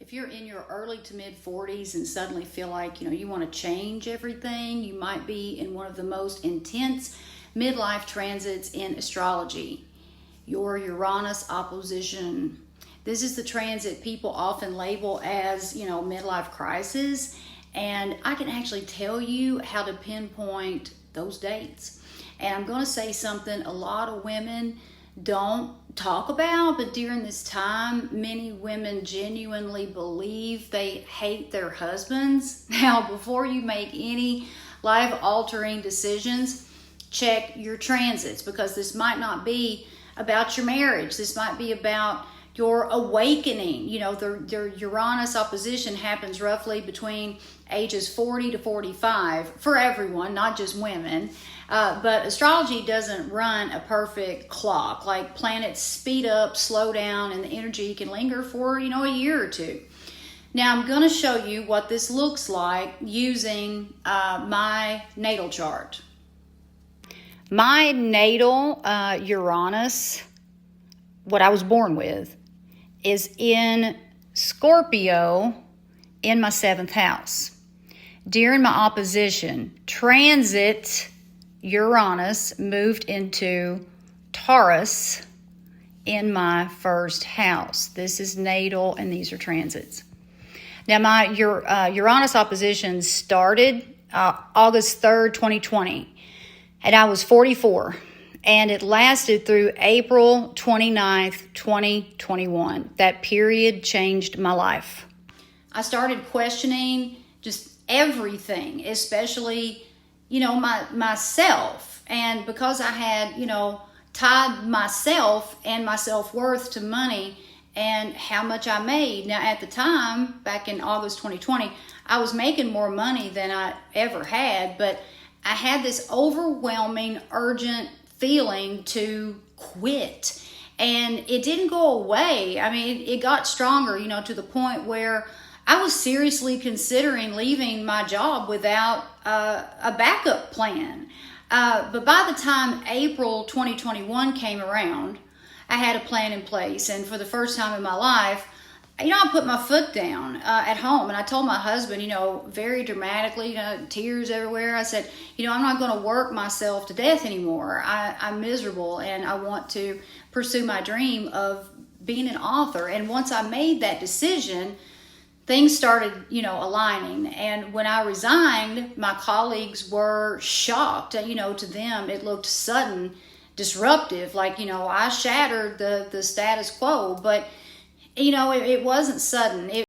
If you're in your early to mid 40s and suddenly feel like, you want to change everything, you might be in one of the most intense midlife transits in astrology. Your Uranus opposition. This is the transit people often label as, midlife crisis. And I can actually tell you how to pinpoint those dates. And I'm going to say something a lot of women don't talk about, but during this time, many women genuinely believe they hate their husbands. Now, before you make any life-altering decisions, check your transits, because this might not be about your marriage. This might be about your awakening. The Uranus opposition happens roughly between ages 40 to 45 for everyone, not just women. But astrology doesn't run a perfect clock. Like, planets speed up, slow down, and the energy can linger for, a year or two. Now, I'm going to show you what this looks like using my natal chart. My natal Uranus, what I was born with, is in Scorpio in my 7th house. During my opposition, transit Uranus moved into Taurus in my 1st house. This is natal, and these are transits. Now, my Uranus opposition started August 3rd, 2020, and I was 44. And it lasted through April 29th, 2021. That period changed my life. I started questioning just everything, especially, myself. And because I had, tied myself and my self-worth to money and how much I made. Now, at the time, back in August 2020, I was making more money than I ever had, but I had this overwhelming, urgent feeling to quit, and it didn't go away. I mean, it got stronger, to the point where I was seriously considering leaving my job without a backup plan. But by the time April 2021 came around, I had a plan in place, and for the first time in my life, I put my foot down at home, and I told my husband, very dramatically, tears everywhere. I said, I'm not going to work myself to death anymore. I'm miserable, and I want to pursue my dream of being an author. And once I made that decision, things started, aligning. And when I resigned, my colleagues were shocked. To them, it looked sudden, disruptive, like, I shattered the status quo. But it wasn't sudden.